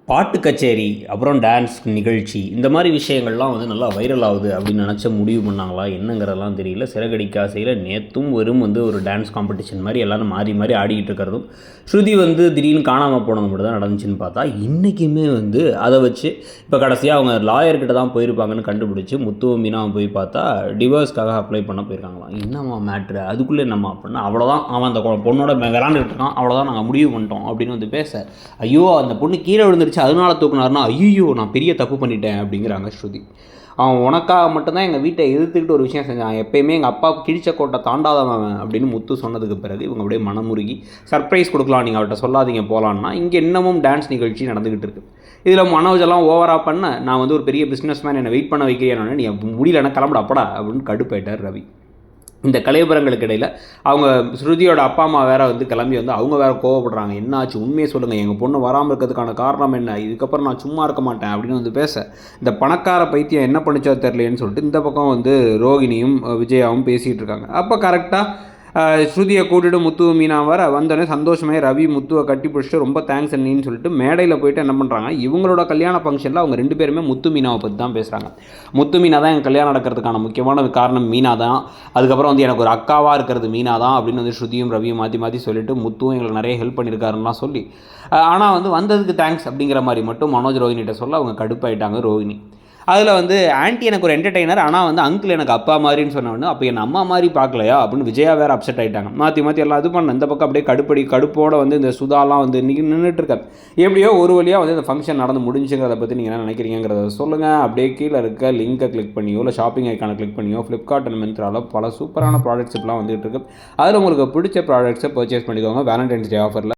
பாட்டு கச்சேரி, அப்புறம் டான்ஸ் நிகழ்ச்சி, இந்த மாரி விஷயங்கள்லாம் வந்து நல்லா வைரல் ஆகுது அப்படின்னு நெனச்சு முடிவு பண்ணாங்களா? என்னங்கிறதெல்லாம் தெரியல. சிறகடிக்க ஆசையில நேத்தும் வெறும் வந்து ஒரு டான்ஸ் காம்படிஷன் மாரி எல்லாரும் மாறி மாறி ஆடிக்கிட்டு இருக்கிறதும், ஸ்ருதி வந்து திடீர்னு காணாம போனது மட்டும் தான் நடந்துச்சுன்னு பார்த்தா, இன்னைக்குமே வந்து அத வச்சு இப்ப கடைசியா அவங்க லாயர் கிட்ட தான் போயிருப்பாங்கன்னு கண்டுபிடிச்சு, முத்துவும் மீனாவும் போய் பார்த்தா, டிவோர்ஸ்க்காக அப்ளை பண்ண போயிருக்காங்களாம். என்னம்மா மேட்ரு? அதுக்குள்ள என்னம்மா அப்படின்னா, அவ்வளோதான் அவன் அந்த பொண்ணோட விளாண்டுட்டு இருக்கான். அவ்வளோதான் நாங்க முடிவு பண்ணிட்டோம் அப்படின்னு வந்து பேச, ஐயோ அந்த பொண்ணு கீழே விழுந்துருச்சு அதனால தூக்குனாருன்னா, ஐயோ நான் பெரிய தப்பு பண்ணிட்டேன் அப்படிங்கிறாங்க ஸ்ருதி. அவன் உனக்காக மட்டும்தான் எங்கள் வீட்டை எதிர்த்துக்கிட்டு ஒரு விஷயம் செஞ்சான், எப்பயுமே எங்கள் அப்பா கிழிச்ச கோட்டை தாண்டாதவன் அப்படின்னு முத்து சொன்னதுக்கு பிறகு இவங்க அப்படியே மனமுருகி சர்ப்ரைஸ் கொடுக்கலாம், நீங்கள் அவர்கிட்ட சொல்லாதீங்க போகலான்னா, இங்கே இன்னமும் டான்ஸ் நிகழ்ச்சி நடந்துக்கிட்டு இருக்கு. இதில் மனோஜெல்லாம் ஓவராக பண்ண, நான் வந்து ஒரு பெரிய பிஸ்னஸ் மேன், என்னை வெயிட் பண்ண வைக்கிறேன், நீ முடியலன்னா கிளம்புட அப்படா அப்படின்னு கடுப்பாயிட்டார் ரவி. இந்த கலைபுரங்களுக்கு இடையில் அவங்க ஸ்ருதியோட அப்பா அம்மா வேற வந்து கிளம்பி வந்து அவங்க வேற கோவப்படுறாங்க. என்ன ஆச்சு, உண்மையை சொல்லுங்கள், எங்கள் பொண்ணு வராமல் இருக்கிறதுக்கான காரணம் என்ன, இதுக்கப்புறம் நான் சும்மா இருக்க மாட்டேன் அப்படின்னு வந்து பேச, இந்த பணக்கார பைத்தியம் என்ன பண்ணிச்சோ தெரியலேன்னு சொல்லிட்டு இந்த பக்கம் வந்து ரோகிணியும் விஜயாவும் பேசிகிட்டு இருக்காங்க. அப்போ கரெக்டாக ஸ்ருதியை கூட்டிட்டு முத்து மீனா வர வந்தோடனே சந்தோஷமே ரவி முத்துவை கட்டி பிடிச்சிட்டு ரொம்ப தேங்க்ஸ் அண்ணின்னு சொல்லிட்டு மேடையில் போயிட்டு என்ன பண்ணுறாங்க, இவங்களோட கல்யாண ஃபங்க்ஷனில் அவங்க ரெண்டு பேருமே முத்து மீனாவை பற்றி தான் பேசுகிறாங்க. முத்து மீனா தான் எங்கள் கல்யாணம் நடக்கிறதுக்கான முக்கியமான காரணம் மீனா தான், அதுக்கப்புறம் வந்து எனக்கு ஒரு அக்காவாக இருக்கிறது மீனா தான் அப்படின்னு வந்து ஸ்ருதியும் ரவியும் மாற்றி மாற்றி சொல்லிட்டு முத்துவும் எங்களுக்கு நிறைய ஹெல்ப் பண்ணியிருக்காருலாம் சொல்லி, ஆனால் வந்து வந்ததுக்கு தேங்க்ஸ் அப்படிங்கிற மாதிரி மட்டும் மனோஜ் ரோஹினிகிட்ட சொல்ல அவங்க கடுப்பாயிட்டாங்க ரோஹினி. அதில் வந்து ஆன்ட்டி எனக்கு ஒரு என்டர்டெய்னர், ஆனால் வந்து அங்கிள் எனக்கு அப்பா மாதிரின்னு சொன்னவொன்னே, அப்போ என் அம்மா மாதிரி பார்க்கலையா அப்படின்னு விஜயா வேறு அப்செட் ஆகிட்டாங்க. மாற்றி மாற்றி எல்லாம் இது பண்ண இந்த பக்கம் அப்படியே கடுப்போடு வந்து இந்த சுதாலாம் வந்து நின்றுட்டுருக்காரு. எப்படியோ ஒரு வழியாக வந்து இந்த ஃபங்க்ஷன் நடந்து முடிஞ்சுங்கிறத பற்றி நீங்கள் என்ன நினைக்கிறீங்கிறத சொல்லுங்கள். அப்படியே கீழே இருக்க லிங்கை கிளிக் பண்ணியோ இல்லை ஷாப்பிங் ஐக்கானை கிளிக் பண்ணியோ ஃப்ளிப்கார்ட் அண்ட் மிந்த்ராவில் பல சூப்பரான ப்ராடக்ட்ஸ் இப்பெல்லாம் வந்துகிட்டு இருக்கு. அதில் உங்களுக்கு பிடிச்ச ப்ராடக்ட்ஸை பர்ச்சேஸ் பண்ணிக்கோங்க வேலண்டைன்ஸ் டே ஆஃபரில்.